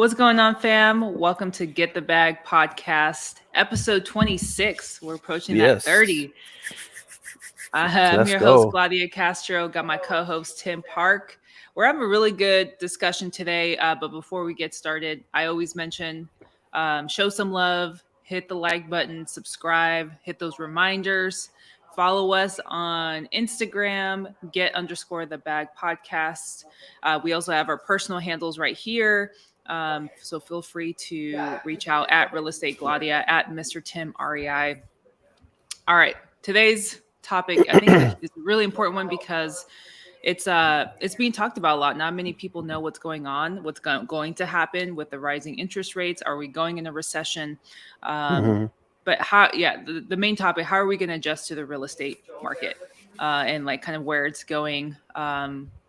What's going on, fam? Welcome to Get the Bag podcast, episode 26. We're approaching that Yes, 30. I'm let's your host, go. Gladia Castro. Got my co host, Tim Park. We're having a really good discussion today. But before we get started, I always mention show some love, hit the like button, subscribe, hit those reminders. Follow us on Instagram, get underscore the bag podcast. We also have our personal handles right here. So feel free to reach out at Real Estate Gladia, at Mr. Tim REI. All right. Today's topic, I think, is a really important one because it's being talked about a lot. Not many people know what's going on, what's going to happen with the rising interest rates. Are we going in a recession? Um, hmm but how? Yeah, the main topic: how are we going to adjust to the real estate market and like kind of where it's going?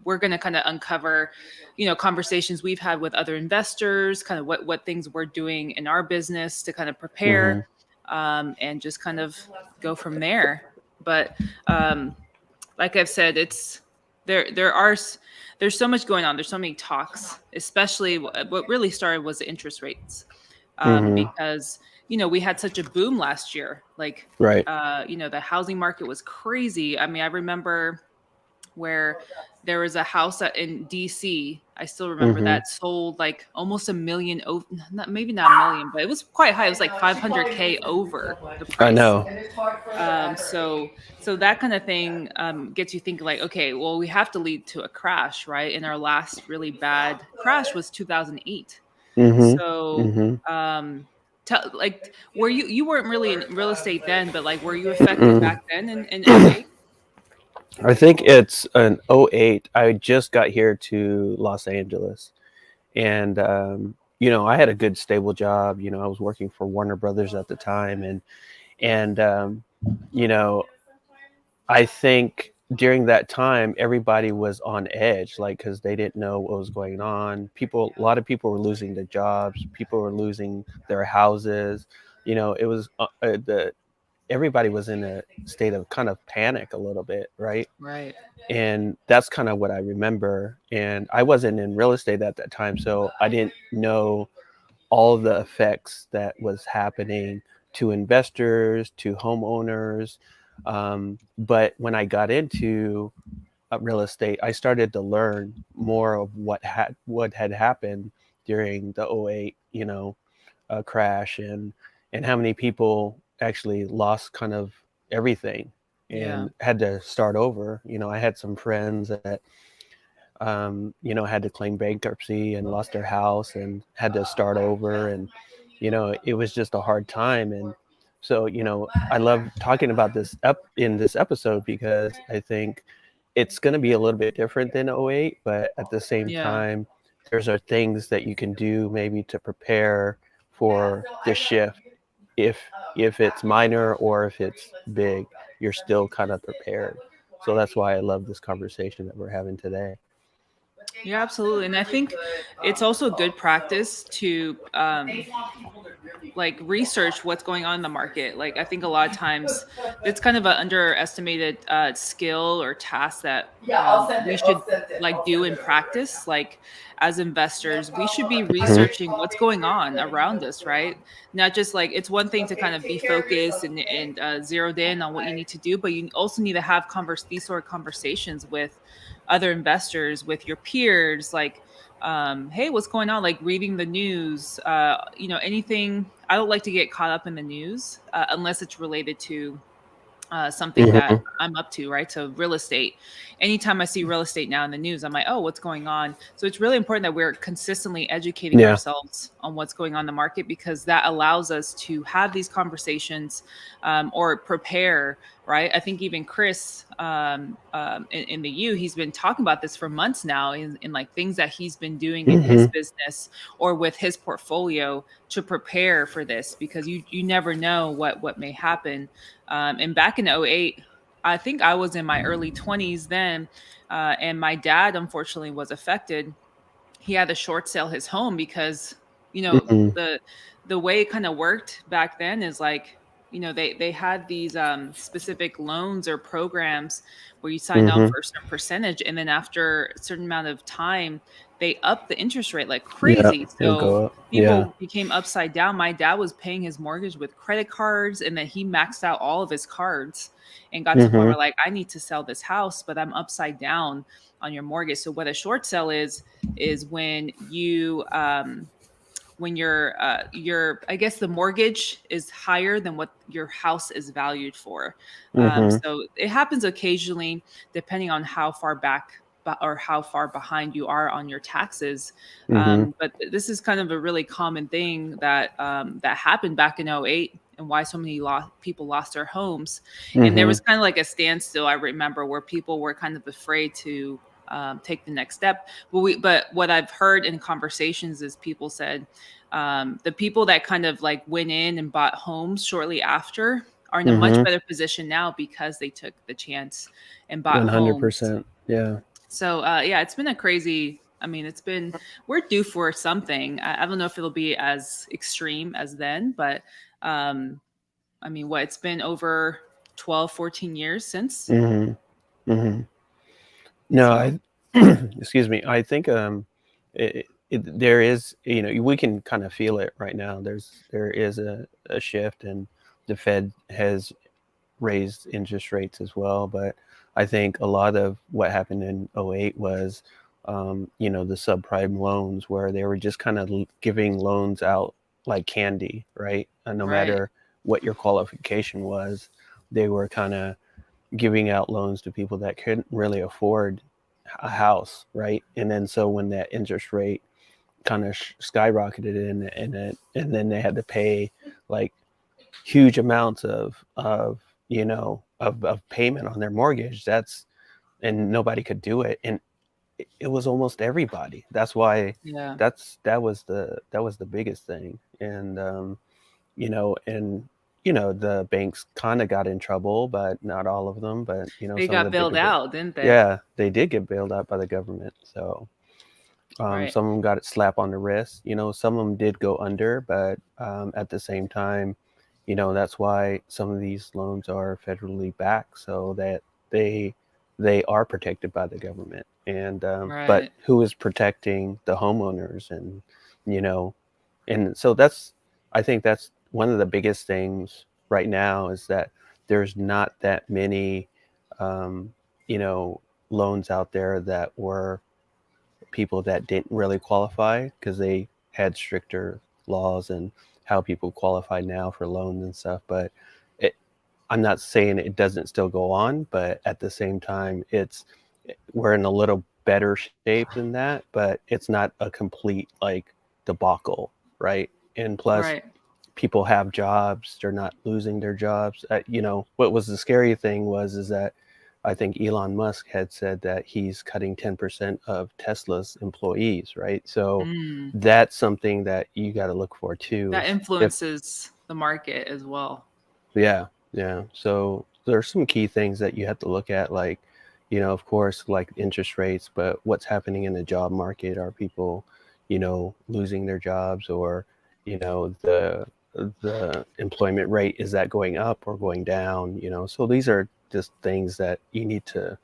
We're going to kind of uncover, conversations we've had with other investors, kind of what things we're doing in our business to kind of hmm prepare, and just kind of go from there. But like I've said, it's there are there's so much going on. There's so many talks, especially what really started was the interest rates, hmm because we had such a boom last year. Like Right. the housing market was crazy. I mean, I remember where there was a house in DC. I still remember hmm that sold like almost a million, not maybe not a million, but it was quite high. It was like 500K over the I price. know. So that kind of thing gets you thinking like, okay, well, we have to lead to a crash, right? And our last really bad crash was 2008. hmm So hmm like, were you weren't really in real estate then, but like, were you affected Mm. back then in '08? I think it's an '08. I just got here to Los Angeles, and I had a good stable job. I was working for Warner Brothers at the time, and you know, I think during that time, everybody was on edge, like, because they didn't know what was going on. A lot of people were losing their jobs. People were losing their houses. It was the everybody was in a state of kind of panic a little bit, right? Right. And that's kind of what I remember. And I wasn't in real estate at that time, so I didn't know all the effects that was happening to investors, to homeowners. But when I got into real estate, I started to learn more of what had happened during the '08, crash, and how many people actually lost kind of everything Yeah. and had to start over. I had some friends that had to claim bankruptcy and lost their house and had to start over. And, it was just a hard time. And so, I love talking about this up in this episode because I think it's going to be a little bit different than '08, but at the same Yeah. time, there's are things that you can do maybe to prepare for the shift. If it's minor or if it's big, you're still kind of prepared. So that's why I love this conversation that we're having today. Yeah, absolutely. And I think it's also good practice to like research what's going on in the market. Like I think a lot of times it's kind of an underestimated skill or task that we should like do in practice. Like as investors, we should be researching what's going on around us, right? Not just like it's one thing to kind of be focused and zeroed in on what you need to do, but you also need to have these sort of conversations with other investors, with your peers, like hey, what's going on? Like reading the news, anything. I don't like to get caught up in the news unless it's related to something that hmm I'm up to, right? So real estate. Anytime I see real estate now in the news, I'm like, oh, what's going on? So it's really important that we're consistently educating Yeah. ourselves on what's going on in the market because that allows us to have these conversations or prepare, right? I think even Chris in the U, he's been talking about this for months now in like things that he's been doing in his hmm business or with his portfolio to prepare for this because you never know what may happen. And back in '08, I think I was in my early 20s then, and my dad unfortunately was affected. He had to short sell his home because you know hmm the way it kind of worked back then is like they had these specific loans or programs where you signed on hmm for a certain percentage, and then after a certain amount of time they upped the interest rate like Yeah, crazy. it'll So go up. Yeah. people became upside down. My dad was paying his mortgage with credit cards, and then he maxed out all of his cards and got to the point Mm-hmm. where like, I need to sell this house, but I'm upside down on your mortgage. So what a short sale is when your I guess the mortgage is higher than what your house is valued for. Mm-hmm. So it happens occasionally, depending on how far back or how far behind you are on your taxes. Mm-hmm. But this is kind of a really common thing that happened back in '08, and why so many people lost their homes. And there Mm-hmm. was kind of like a standstill, I remember, where people were kind of afraid to take the next step. But what I've heard in conversations is people said the people that kind of like went in and bought homes shortly after are in a much Mm-hmm. better position now because they took the chance and bought homes. 100%. Yeah. So yeah, it's been a crazy. I mean, we're due for something. I don't know if it'll be as extreme as then, but um, I mean, what, it's been over 12, 14 years since. Mm-hmm. Mm-hmm. No, So I excuse me. I think there is, we can kind of feel it right now. There is a shift, and the Fed has raised interest rates as well. But I think a lot of what happened in '08 was, the subprime loans, where they were just kind of giving loans out like candy, right? And no right, matter what your qualification was, they were kind of giving out loans to people that couldn't really afford a house, right? And then so when that interest rate kind of skyrocketed and then they had to pay like huge amounts of payment on their mortgage. That's and nobody could do it, and it was almost everybody. That's why yeah, that was the biggest thing. And and the banks kind of got in trouble, but not all of them. But they some of the got bailed bigger out, didn't they? yeah, they did get bailed out by the government. So Right, some of them got a slap on the wrist. Some of them did go under, but at the same time, that's why some of these loans are federally backed, so that they they are protected by the government. And but right, who is protecting the homeowners? And you know, and so I think that's one of the biggest things right now is that there's not that many um, you know loans out there that were people that didn't really qualify because they had stricter laws and how people qualify now for loans and stuff. But it, I'm not saying it doesn't still go on, but at the same time, we're in a little better shape than that, but it's not a complete like debacle, right? And plus, right. people have jobs; they're not losing their jobs. What was the scary thing was is that I think Elon Musk had said that he's cutting 10% of Tesla's employees, right? So Mm. that's something that you got to look for too. That If influences the market as well. Yeah, yeah. So there's some key things that you have to look at, like, of course, like interest rates, but what's happening in the job market? Are people, losing their jobs, or, the employment rate, is that going up or going down? So these are just things that you need to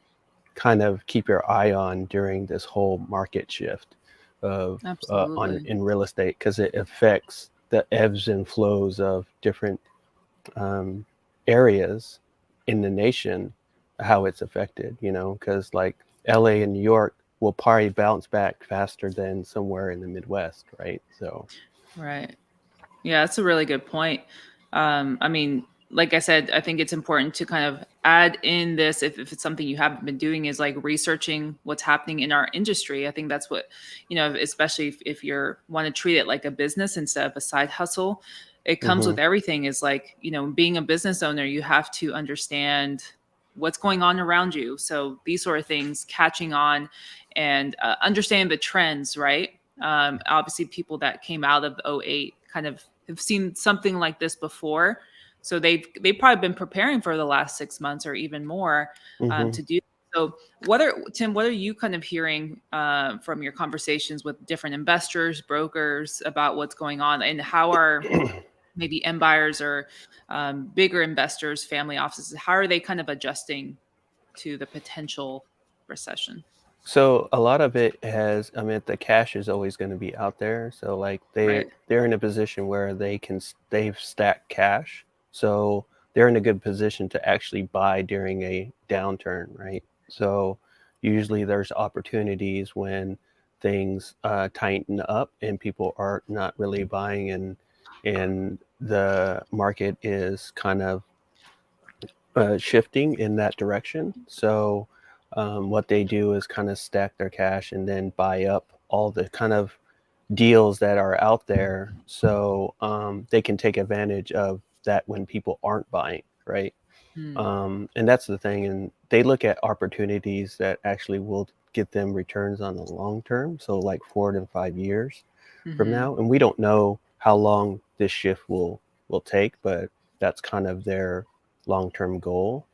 kind of keep your eye on during this whole market shift of on Absolutely. in real estate, because it affects the ebbs and flows of different um, areas in the nation, how it's affected, because like LA and New York will probably bounce back faster than somewhere in the Midwest, right? So, Right. Yeah, that's a really good point. I mean, like I said, I think it's important to kind of add in this, if it's something you haven't been doing, is like researching what's happening in our industry. I think that's what, especially if you're want to treat it like a business instead of a side hustle. It comes hmm with everything. Is like, being a business owner, you have to understand what's going on around you. So these sort of things, catching on and understanding the trends, right? Obviously, people that came out of '08 kind of have seen something like this before, so they've probably been preparing for the last 6 months or even more hmm to do. So, What are you kind of hearing from your conversations with different investors, brokers about what's going on, and how are maybe end buyers or bigger investors, family offices, how are they kind of adjusting to the potential recession? So a lot of it has, I mean, the cash is always going to be out there. So like Right. they're in a position where they've stacked cash. So they're in a good position to actually buy during a downturn, right? So usually there's opportunities when things tighten up and people are not really buying, and the market is kind of shifting in that direction. So, what they do is kind of stack their cash and then buy up all the kind of deals that are out there, so they can take advantage of that when people aren't buying, right? Mm. And that's the thing. And they look at opportunities that actually will get them returns on the long term. So, like 4 to 5 years from Mm-hmm. now. And we don't know how long this shift will take, but that's kind of their long-term goal.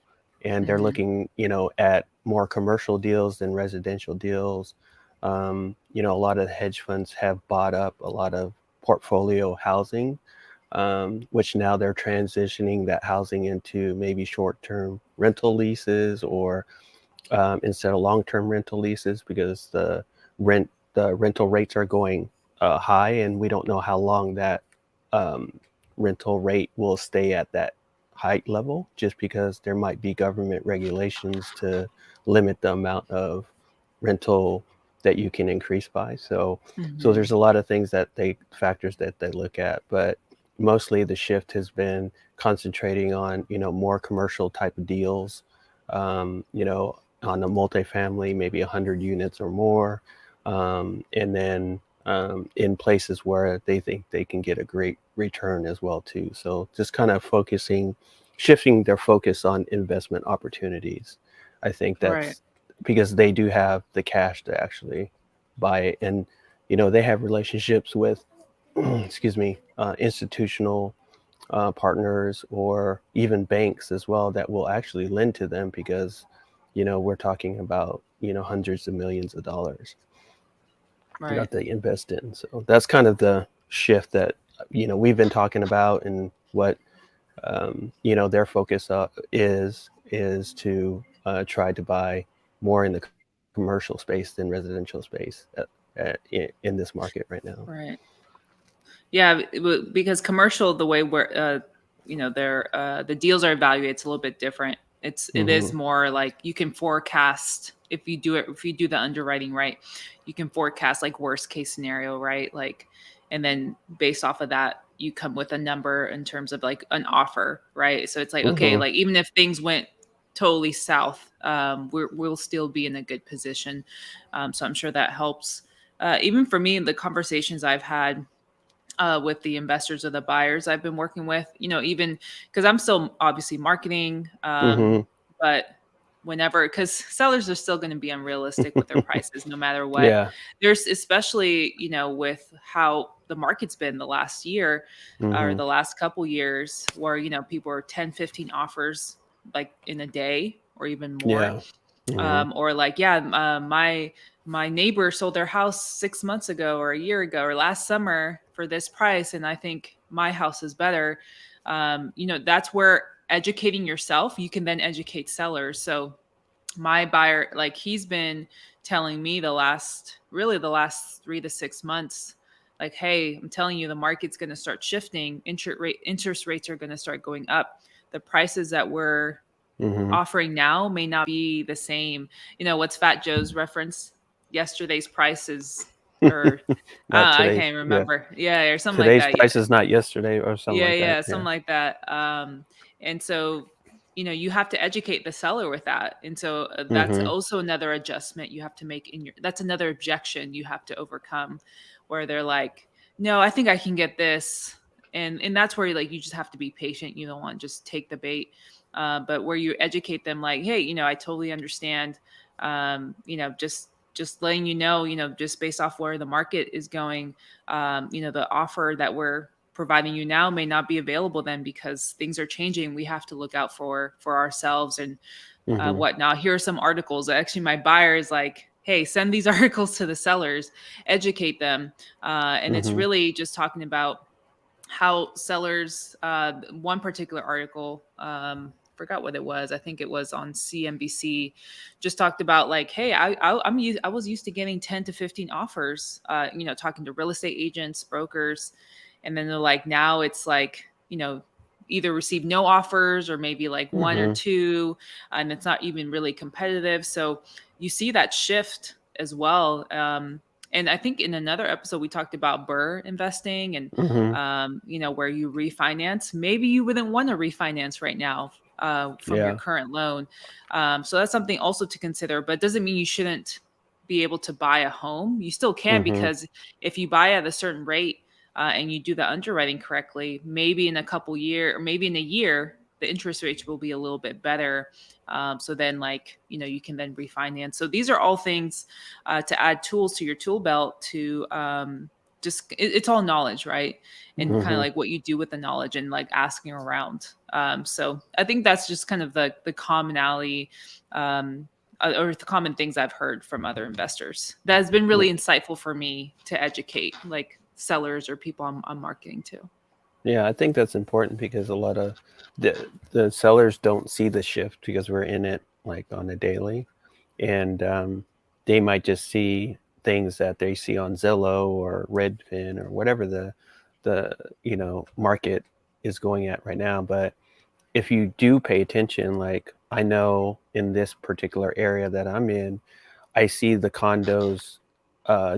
And they're Mm-hmm. looking, at more commercial deals than residential deals. A lot of the hedge funds have bought up a lot of portfolio housing, which now they're transitioning that housing into maybe short-term rental leases, or instead of long-term rental leases, because the rental rates are going high, and we don't know how long that um, rental rate will stay at that height level, just because there might be government regulations to limit the amount of rental that you can increase by. So Mm-hmm. there's a lot of things that they factors that they look at, but mostly the shift has been concentrating on more commercial type of deals, um, you know on a multifamily, maybe 100 units or more, and then in places where they think they can get a great return as well too. So just kind of shifting their focus on investment opportunities. I think Right. that's because they do have the cash to actually buy it, and they have relationships with, excuse me, institutional partners, or even banks as well, that will actually lend to them, because we're talking about hundreds of millions of dollars Right. that they invest in. So that's kind of the shift that we've been talking about, and what their focus is to try to buy more in the commercial space than residential space in this market right now. Right. Yeah, because commercial, the way where they're the deals are evaluated, it's a little bit different. It Hmm. is more like you can forecast if you do the underwriting right, you can forecast like worst case scenario, right? Like, and then based off of that, you come with a number in terms of like an offer, right? So it's like, okay, Hmm. like even if things went totally south, we'll still be in a good position. So I'm sure that helps. Even for me, the conversations I've had with the investors or the buyers I've been working with, even because I'm still obviously marketing, Hmm. but whenever, because sellers are still going to be unrealistic with their prices no matter what. Yeah. There's especially, with how the market's been the last year or Hmm. the last couple years, where, people are 10, 15 offers like in a day or even more. Yeah. Hmm. Or like, yeah, my neighbor sold their house 6 months ago or a year ago or last summer for this price, and I think my house is better. That's where educating yourself, you can then educate sellers. So my buyer, like, he's been telling me the last 3 to 6 months, like, hey, I'm telling you, the market's going to start shifting. Interest rates are going to start going up. The prices that we're Hmm. offering now may not be the same. What's Fat Joe's reference? Yesterday's prices, or Not I today's. can't Yeah. remember. Yeah, or something like Today's that. Yeah, price is not yesterday, or something yeah, like that. yeah, Yeah. something like that. And so, you have to educate the seller with that. And so that's Hmm. also another adjustment you have to make that's another objection you have to overcome, where they're like, no, I think I can get this. And that's where like you just have to be patient. You don't want to just take the bait. But where you educate them like, hey, I totally understand. Just letting just based off where the market is going, the offer that we're providing you now may not be available then, because things are changing. We have to look out for ourselves and Hmm. whatnot. Here are some articles. Actually, my buyer is like, hey, send these articles to the sellers, educate them. And it's Hmm. really just talking about how sellers, one particular article, forgot what it was. I think it was on CNBC. Just talked about like, hey, I was used to getting 10 to 15 offers. Talking to real estate agents, brokers, and then they're like, now it's like, either receive no offers or maybe like one or Mm-hmm. two, and it's not even really competitive. So you see that shift as well. And I think in another episode we talked about Burr investing and Mm-hmm. where you refinance. Maybe you wouldn't want to refinance right now from your Yeah. current loan. So that's something also to consider. But it doesn't mean you shouldn't be able to buy a home. You still can, Mm-hmm. because if you buy at a certain rate and you do the underwriting correctly, maybe in a couple year or maybe in a year, the interest rates will be a little bit better. So then, like, you can then refinance. So these are all things to add tools to your tool belt to it's all knowledge, right? And kind of Mm-hmm. like what you do with the knowledge and like asking around. So I think that's just kind of the commonality or the common things I've heard from other investors that has been really insightful for me to educate like sellers or people I'm marketing to. Yeah, I think that's important because a lot of the sellers don't see the shift because we're in it like on a daily, and they might just see things that they see on Zillow or Redfin or whatever the market is going at right now. But if you do pay attention, like I know in this particular area that I'm in, I see the condos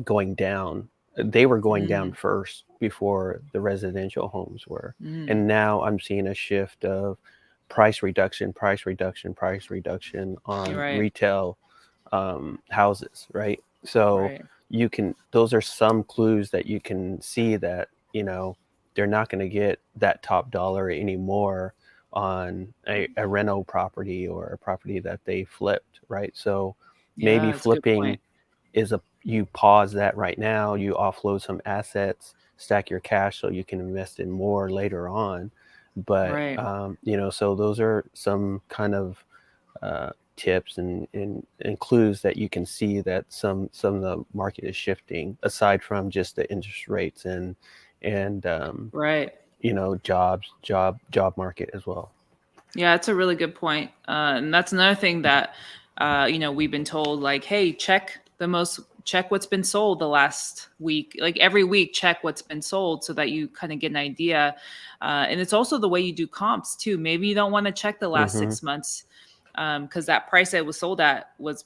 going down. They were going down Mm, first before the residential homes were. mm, And now I'm seeing a shift of price reduction, price reduction, price reduction you're on right. retail houses, right? So Right. those are some clues that you can see that, they're not going to get that top dollar anymore on a rental property or a property that they flipped, right? So maybe Yeah, it's a good flipping point. you pause that right now, you offload some assets, stack your cash so you can invest in more later on. But Right. so those are some kind of tips and clues that you can see that some of the market is shifting aside from just the interest rates and Right. job market as well. Yeah, it's a really good point. And that's another thing that, we've been told, like, hey, check what's been sold the last week. Like every week, check what's been sold so that you kind of get an idea. And it's also the way you do comps too. Maybe you don't want to check the last Hmm. 6 months because that price that it was sold at was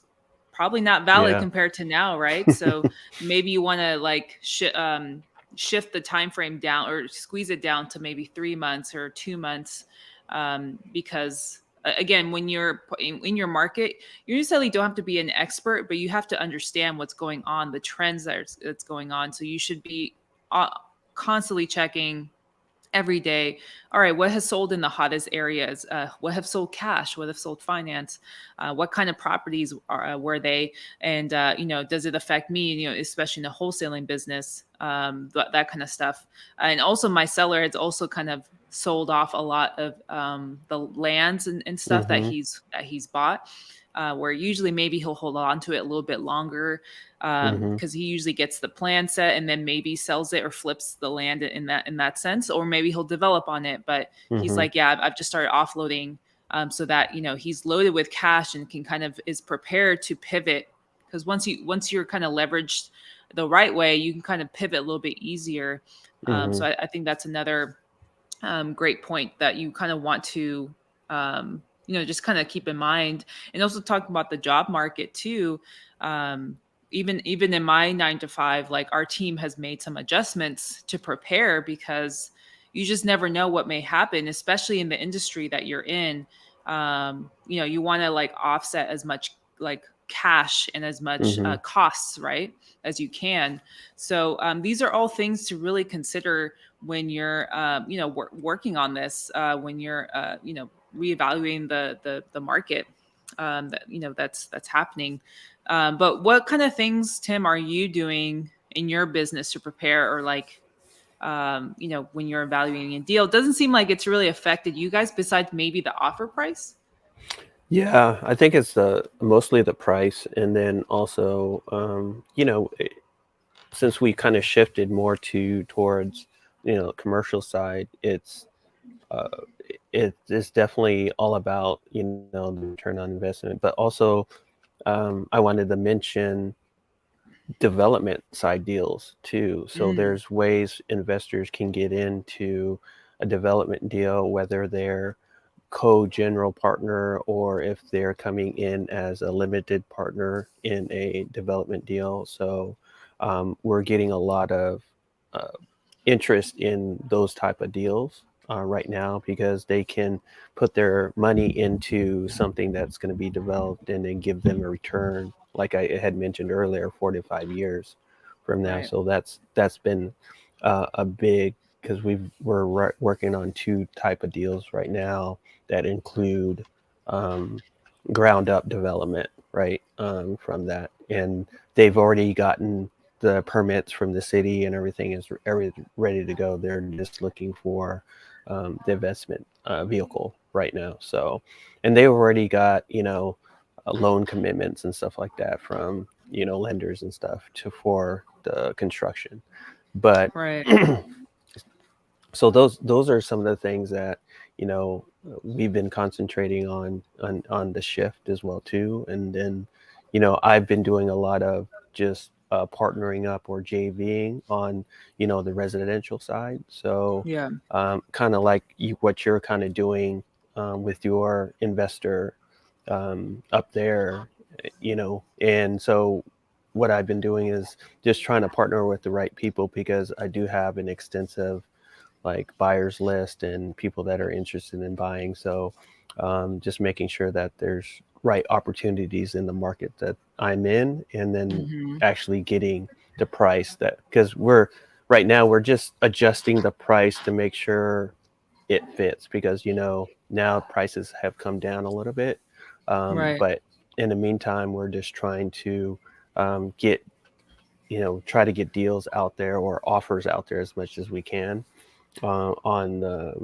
probably not valid Yeah. compared to now, right? So maybe you want to like shift the time frame down or squeeze it down to maybe 3 months or 2 months, because again, when you're in your market, you necessarily don't have to be an expert, but you have to understand what's going on, the trends that's going on. So you should be uh, constantly checking every day. All right, what has sold in the hottest areas? What have sold cash? What have sold finance? What kind of properties were they? And does it affect me? Especially in the wholesaling business, that kind of stuff. And also, my seller has also kind of sold off a lot of the lands and stuff that Hmm. he's bought. Where usually maybe he'll hold on to it a little bit longer, Hmm. because he usually gets the plan set and then maybe sells it or flips the land in that sense, or maybe he'll develop on it. But he's Hmm. like, yeah, I've just started offloading, so that he's loaded with cash and can kind of is prepared to pivot, because once you're kind of leveraged the right way, you can kind of pivot a little bit easier. Hmm. So I think that's another great point that you kind of want to just kind of keep in mind. And also talk about the job market too. Even in my 9 to 5, like our team has made some adjustments to prepare, because you just never know what may happen, especially in the industry that you're in. You want to like offset as much like cash and as much Hmm. costs, right, as you can. So these are all things to really consider when you're working on this, when you're reevaluating the market, that's happening. But what kind of things, Tim, are you doing in your business to prepare, or like when you're evaluating a deal? It doesn't seem like it's really affected you guys besides maybe the offer price. Yeah, I think it's mostly the price, and then also, since we kind of shifted more towards, commercial side, uh, it's definitely all about, the return on investment, but also I wanted to mention development side deals too. So Mm, there's ways investors can get into a development deal, whether they're co-general partner or if they're coming in as a limited partner in a development deal. So we're getting a lot of uh, interest in those type of deals right now because they can put their money into something that's going to be developed and then give them a return, like I had mentioned earlier, 4 to 5 years from now. right. So that's been a big, because we're working on two type of deals right now that include um, ground up development, right, from that, and they've already gotten the permits from the city and everything is ready to go. They're just looking for the investment vehicle right now. So, and they already got, loan commitments and stuff like that from, lenders and stuff for the construction. But Right. so those are some of the things that, we've been concentrating on the shift as well too. And then, I've been doing a lot of just partnering up or JVing on, the residential side. So Yeah. kind of like what you're kind of doing with your investor up there, and so what I've been doing is just trying to partner with the right people because I do have an extensive like buyers list and people that are interested in buying. So just making sure that there's right opportunities in the market that I'm in, and then Hmm. actually getting the price that, because right now we're just adjusting the price to make sure it fits, because now prices have come down a little bit, Right. but in the meantime we're just trying to get, try to get deals out there or offers out there as much as we can on the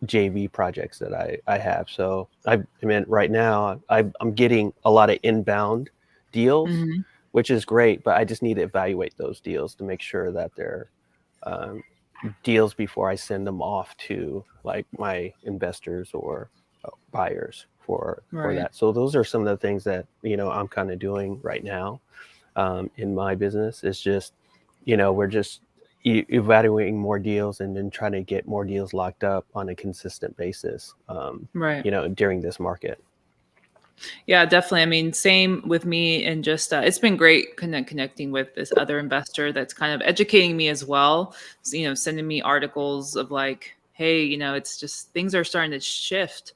JV projects that I have. So I mean, right now I'm getting a lot of inbound deals, Hmm. which is great, but I just need to evaluate those deals to make sure that they're um, deals before I send them off to like my investors or buyers for Right. that. So those are some of the things that I'm kind of doing right now in my business. Is just we're just evaluating more deals and then trying to get more deals locked up on a consistent basis. Right. During this market. Yeah, definitely. I mean, same with me, and just it's been great connecting with this other investor that's kind of educating me as well. So, sending me articles of like, hey, it's just things are starting to shift.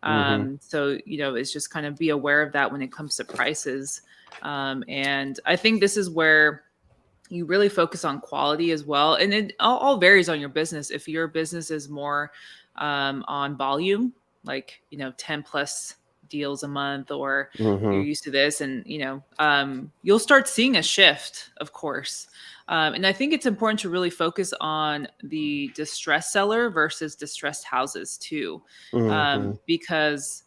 Mm-hmm. So it's just kind of be aware of that when it comes to prices. And I think this is where you really focus on quality as well, and it all varies on your business. If your business is more on volume, like 10 plus deals a month, or you're Mm-hmm. used to this, and you'll start seeing a shift, of course. And I think it's important to really focus on the distressed seller versus distressed houses too, Mm-hmm. because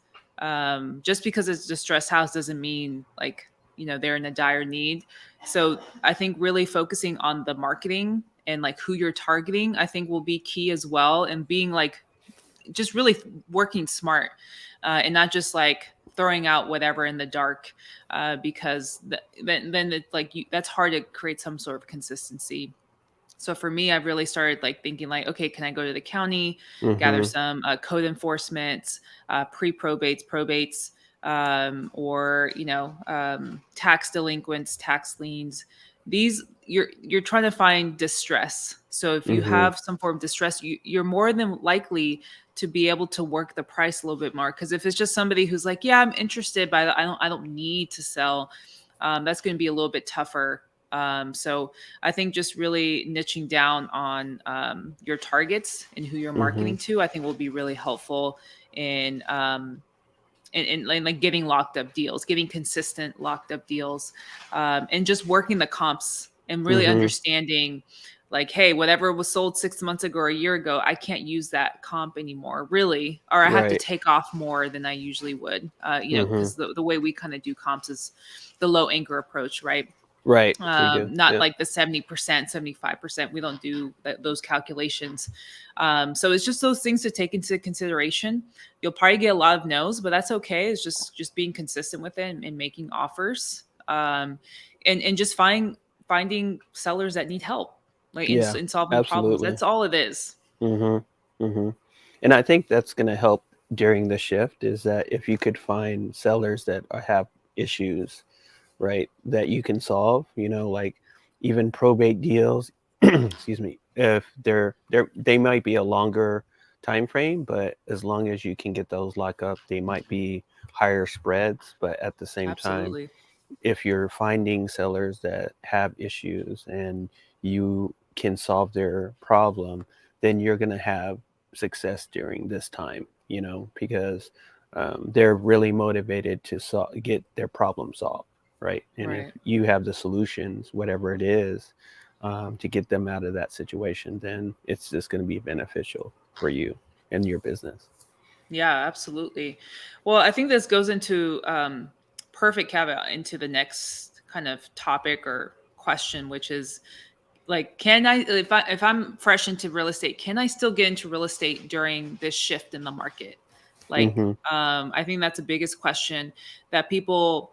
just because it's a distressed house doesn't mean like they're in a dire need. So I think really focusing on the marketing and like who you're targeting, I think will be key as well. And being like just really working smart, and not just like throwing out whatever in the dark, because then it's like that's hard to create some sort of consistency. So for me, I've really started like thinking like, okay, can I go to the county, gather Mm-hmm. some code enforcement, probates, or tax delinquents, tax liens. These you're trying to find distress. So if you Mm-hmm. have some form of distress, you're more than likely to be able to work the price a little bit more. Because if it's just somebody who's like, yeah, I'm interested, but I don't need to sell, that's going to be a little bit tougher. So I think just really niching down on your targets and who you're Mm-hmm. marketing to, I think will be really helpful in like getting locked up deals, getting consistent locked up deals, and just working the comps and really Mm-hmm. understanding like, hey, whatever was sold 6 months ago or a year ago, I can't use that comp anymore, really, or I have to Right. take off more than I usually would, Mm-hmm. because the way we kind of do comps is the low anchor approach, right? Right. We do. Not Yep. like the 70%, 75%. We don't do those calculations. So it's just those things to take into consideration. You'll probably get a lot of no's, but that's okay. It's just being consistent with it and making offers, and just finding sellers that need help, like Yeah. in solving problems. Absolutely. That's all it is. Mm-hmm. Mm-hmm. And I think that's going to help during the shift is that if you could find sellers that have issues, right, that you can solve, like even probate deals, excuse me, if they might be a longer time frame, but as long as you can get those locked up, they might be higher spreads. But at the same time, Absolutely. if you're finding sellers that have issues and you can solve their problem, then you're going to have success during this time, because they're really motivated to get their problem solved, right? And if Right. you have the solutions, whatever it is, to get them out of that situation, then it's just going to be beneficial for you and your business. Yeah, absolutely. Well, I think this goes into perfect caveat into the next kind of topic or question, which is like, can I, if I'm fresh into real estate, can I still get into real estate during this shift in the market? Like, Mm-hmm. I think that's the biggest question that people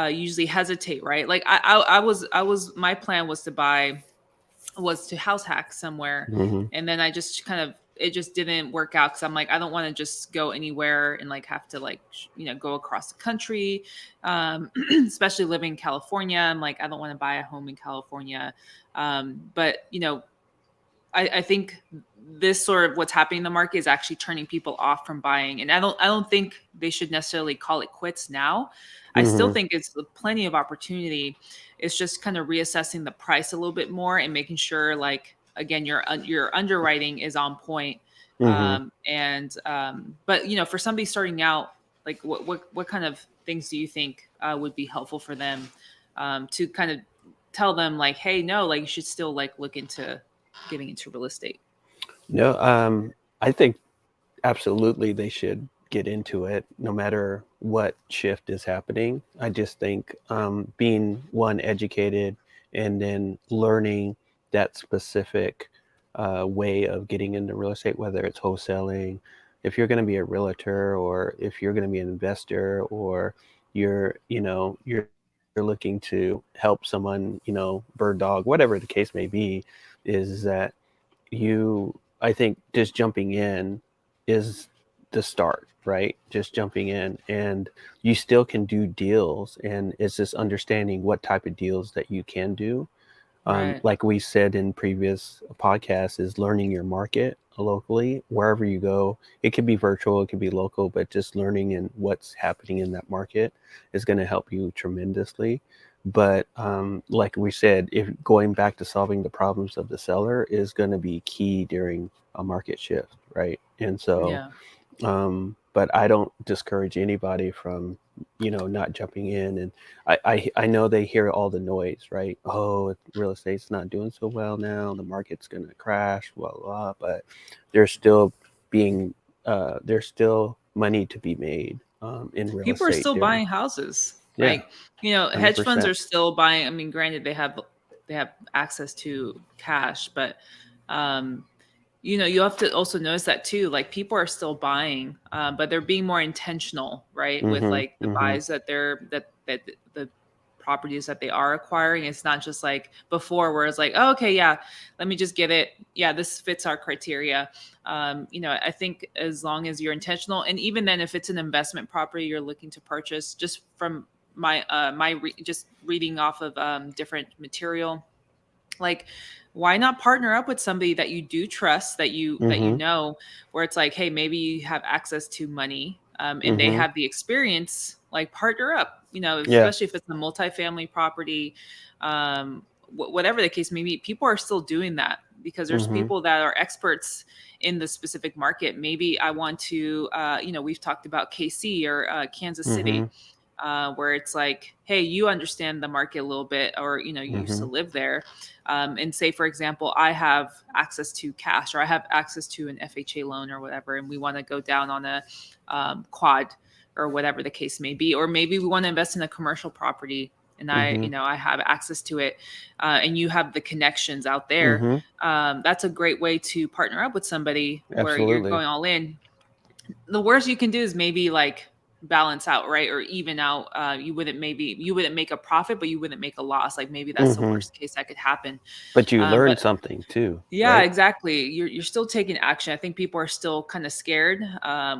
usually hesitate, right? Like, I was, my plan was to house hack somewhere, Mm-hmm. and then I just kind of, it just didn't work out because I'm like, I don't want to just go anywhere and like have to like go across the country, especially living in California. I'm like, I don't want to buy a home in California, but I think this sort of what's happening in the market is actually turning people off from buying. And I don't think they should necessarily call it quits now. I still Mm-hmm. think it's plenty of opportunity. It's just kind of reassessing the price a little bit more and making sure, like, again, your underwriting is on point. Mm-hmm. But for somebody starting out, like what kind of things do you think would be helpful for them, to kind of tell them like, hey, no, like you should still like look into getting into real estate. No, I think absolutely they should get into it no matter what shift is happening. I just think being one educated and then learning that specific way of getting into real estate, whether it's wholesaling, if you're going to be a realtor or if you're going to be an investor or you're looking to help someone, bird dog, whatever the case may be, is that I think just jumping in is the start, right? Just jumping in, and you still can do deals, and it's just understanding what type of deals that you can do. Right. Like we said in previous podcasts, is learning your market locally wherever you go. It could be virtual, it could be local, but just learning and what's happening in that market is going to help you tremendously. But like we said, if going back to solving the problems of the seller is going to be key during a market shift, right? And so Yeah. but I don't discourage anybody from, not jumping in. And I know they hear all the noise, right? Oh, real estate's not doing so well now. The market's going to crash, blah, blah, blah. But there's still there's still money to be made in real People are estate still during, buying houses. yeah, Like, hedge funds 100%. are still buying. I mean, granted they have access to cash, but um you have to also notice that too. Like, people are still buying, but they're being more intentional, right? With Mm-hmm. like the Mm-hmm. buys that the properties that they are acquiring. It's not just like before where it's like, oh, okay, yeah, let me just get it. Yeah, this fits our criteria. I think as long as you're intentional, and even then, if it's an investment property you're looking to purchase, just from just reading off of different material, like, why not partner up with somebody that you do trust, that you Mm-hmm. know, where it's like, hey, maybe you have access to money, and they Mm-hmm. have the experience. Like, partner up, Yeah. especially if it's a multifamily property, whatever the case may be. People are still doing that because there's Mm-hmm. people that are experts in the specific market. Maybe I want to, we've talked about KC or Kansas Mm-hmm. City, where it's like, hey, you understand the market a little bit, or you used to Mm-hmm. live there, and say, for example, I have access to cash, or I have access to an FHA loan or whatever, and we want to go down on a quad or whatever the case may be, or maybe we want to invest in a commercial property, and Mhm. I have access to it, and you have the connections out there, Mhm. that's a great way to partner up with somebody where you're Absolutely. going all in. The worst you can do is maybe like balance out, right? Or even out. You wouldn't make a profit, but you wouldn't make a loss. Like maybe that's the Mhm. worst case that could happen. But you learn But something too, yeah, right? exactly. You're still taking action. I think people are still kind of scared,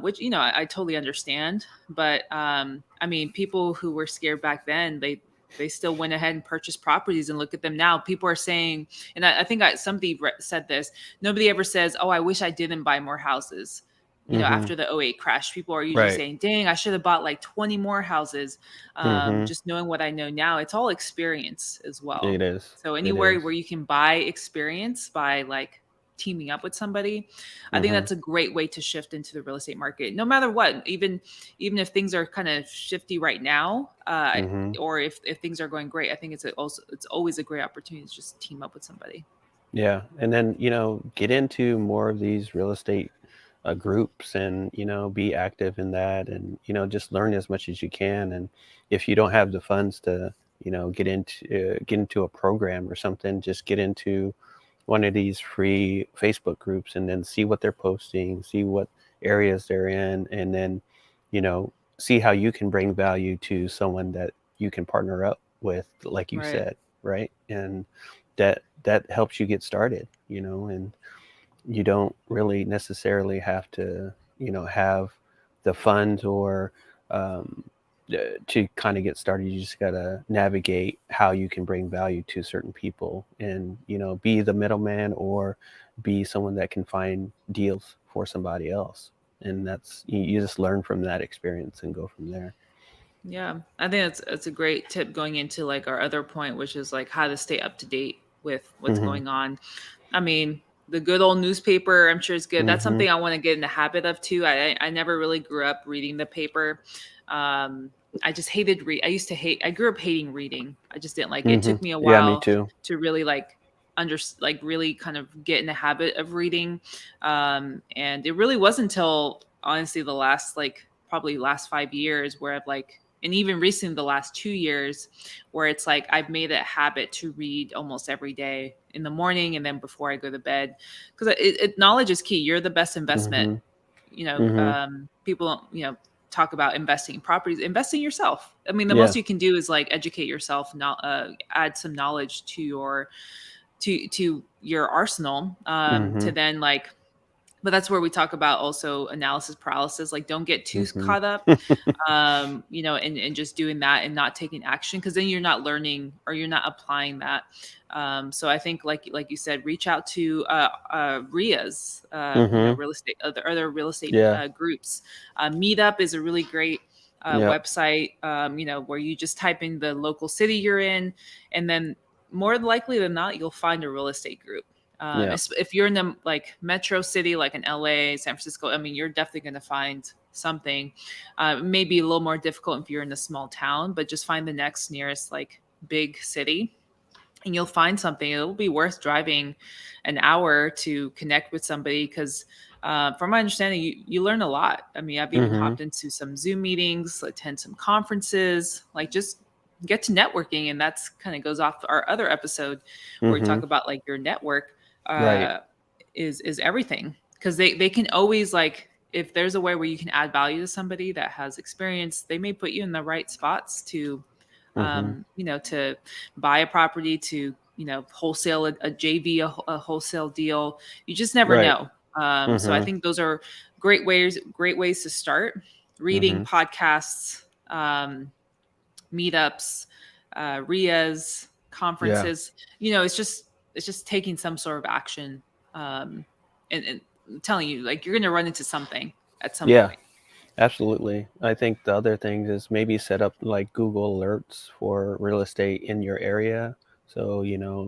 which I totally understand. But I mean, people who were scared back then, they still went ahead and purchased properties, and look at them now. People are saying, and I think somebody said this. Nobody ever says, "Oh, I wish I didn't buy more houses." Mhm. After the '08 crash, people are usually Right. saying, "Dang, I should have bought like 20 more houses." Mhm. Just knowing what I know now, it's all experience as well. It is. So It anywhere where is. you can buy experience by like teaming up with somebody, I think Mhm. that's a great way to shift into the real estate market. No matter what, even if things are kind of shifty right now, Mhm. or if things are going great, I think it's always a great opportunity to just team up with somebody. Yeah, and then, get into more of these real estate groups and, be active in that and, just learn as much as you can. And if you don't have the funds to, get into a program or something, just get into one of these free Facebook groups and then see what they're posting, see what areas they're in, and then, you know, see how you can bring value to someone that you can partner up with, like you Right. said, right? And that helps you get started, and you don't really necessarily have to, have the funds or to kind of get started. You just got to navigate how you can bring value to certain people and, be the middleman or be someone that can find deals for somebody else. And you just learn from that experience and go from there. Yeah, I think that's a great tip going into like our other point, which is like how to stay up to date with what's Hmm. going on. I mean, the good old newspaper, I'm sure is good. That's Hmm. something I want to get in the habit of too. I never really grew up reading the paper. I just hated read. I used to hate. I grew up hating reading. I just didn't like it. It Hmm. took me a Yeah, me while too. to really like really kind of get in the habit of reading. And it really wasn't until honestly the last like probably last 5 years where I've like and even recently the last 2 years where it's like I've made it a habit to read almost every day in the morning and then before I go to bed because knowledge is key. You're the best investment. Hmm. Hmm. People don't talk about investing in properties. Invest in yourself. I mean, the most Yeah. you can do is like educate yourself, not add some knowledge to your arsenal to Hmm. then like but that's where we talk about also analysis paralysis. Like, don't get too Hmm. caught up, and just doing that and not taking action because then you're not learning or you're not applying that. So I think, like you said, reach out to RIAs, Hmm. real estate, other real estate Yeah. groups. Meetup is a really great Yeah. website, where you just type in the local city you're in, and then more likely than not, you'll find a real estate group. Yeah. If you're in the like metro city, like in LA, San Francisco, I mean, you're definitely going to find something. Maybe a little more difficult if you're in a small town, but just find the next nearest like big city and you'll find something. It'll be worth driving an hour to connect with somebody because, from my understanding, you learn a lot. I mean, I've even Hmm. hopped into some Zoom meetings, attend some conferences, like just get to networking. And that's kind of goes off our other episode where we Hmm. talk about like your network Right. uh, is everything because they can always like if there's a way where you can add value to somebody that has experience, they may put you in the right spots to Hmm. to buy a property, to wholesale a JV, a wholesale deal. You just never Right. know. So I Hmm. think those are great ways to start. Reading, Hmm. podcasts, meetups, RIAs, Yeah. conferences. It's just taking some sort of action, and I'm telling you, like you're going to run into something at some Yeah. point. Absolutely. I think the other things is maybe set up like Google alerts for real estate in your area. So,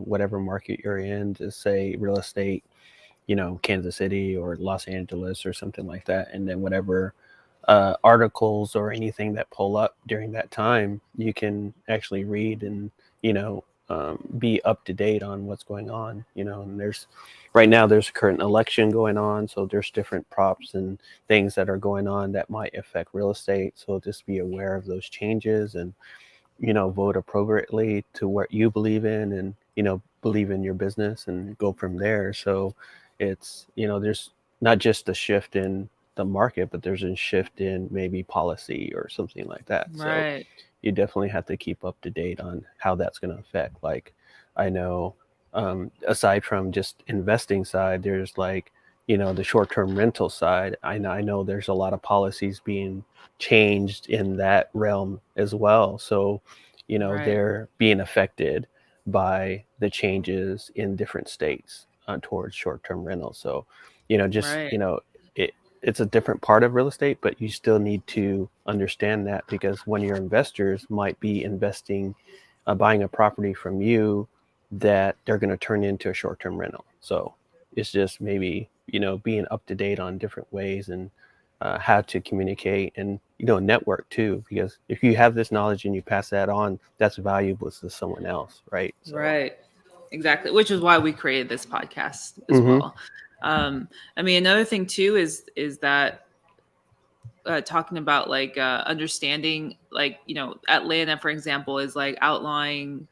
whatever market you're in, just say real estate, Kansas City or Los Angeles or something like that. And then whatever articles or anything that pull up during that time, you can actually read and, be up to date on what's going on, and right now there's a current election going on. So there's different props and things that are going on that might affect real estate. So just be aware of those changes and, vote appropriately to what you believe in, and believe in your business, and go from there. So it's, there's not just a shift in the market, but there's a shift in maybe policy or something like that. So Right. you definitely have to keep up to date on how that's going to affect. Like, I know, aside from just investing side, there's like, the short-term rental side. I know there's a lot of policies being changed in that realm as well. So, Right. they're being affected by the changes in different states towards short-term rental. So, just, Right. it's a different part of real estate, but you still need to understand that, because when your investors might be investing, buying a property from you that they're going to turn into a short-term rental. So it's just maybe, being up to date on different ways, and how to communicate, and, network too, because if you have this knowledge and you pass that on, that's valuable to someone else. Right. So, Right. Exactly. Which is why we created this podcast as hmm well. I mean, another thing too is that talking about like understanding, like, Atlanta, for example, is like outlying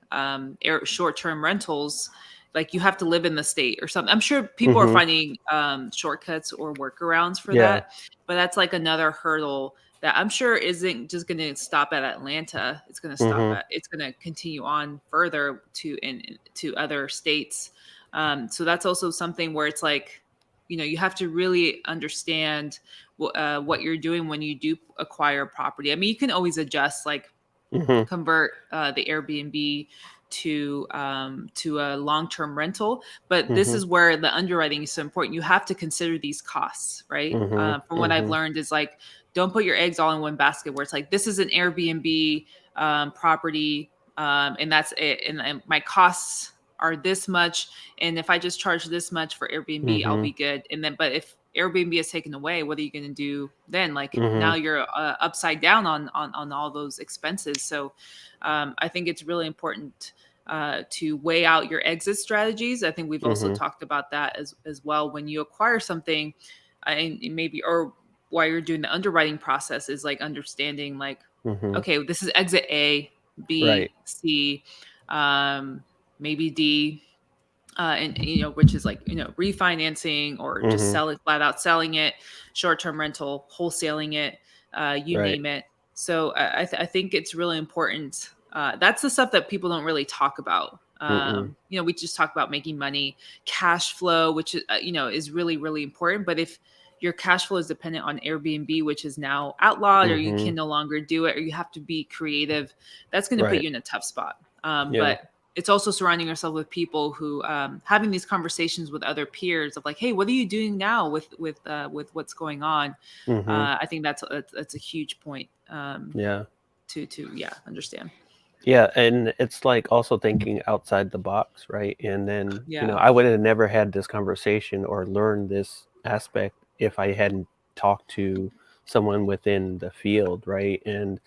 short-term rentals. Like, you have to live in the state or something. I'm sure people are hmm finding shortcuts or workarounds for yeah. that, but that's like another hurdle that I'm sure isn't just going to stop at Atlanta. hmm It's going to continue on further to other states. So that's also something where it's like, you have to really understand what you're doing when you do acquire property. I mean, you can always adjust, like hmm convert the Airbnb to a long-term rental, but this hmm is where the underwriting is so important. You have to consider these costs, right? hmm From what I've hmm learned is like, don't put your eggs all in one basket. Where it's like, this is an Airbnb property, and that's it, and my costs are this much, and if I just charge this much for Airbnb, I'll hmm be good. And then, but if Airbnb is taken away, what are you going to do then? Like, hmm now you're upside down on all those expenses. So I think it's really important to weigh out your exit strategies. I think we've also hmm talked about that as well. When you acquire something, and maybe, or while you're doing the underwriting process, is like understanding, like, hmm okay, this is exit A, right. B, C, maybe D, and which is like, refinancing, or just hmm flat out selling it, short-term rental, wholesaling it, you right. name it. So I think it's really important. That's the stuff that people don't really talk about. Mm-mm. We just talk about making money, cash flow, which is is really, really important. But if your cash flow is dependent on Airbnb, which is now outlawed, or you hmm can no longer do it, or you have to be creative, that's going to put right. you in a tough spot. Yeah. But it's also surrounding yourself with people who, having these conversations with other peers of like, hey, what are you doing now with what's going on? hmm I think that's a huge point, yeah. to yeah, understand. Yeah, and it's like also thinking outside the box, right? And then, Yeah. I would have never had this conversation or learned this aspect if I hadn't talked to someone within the field, right? And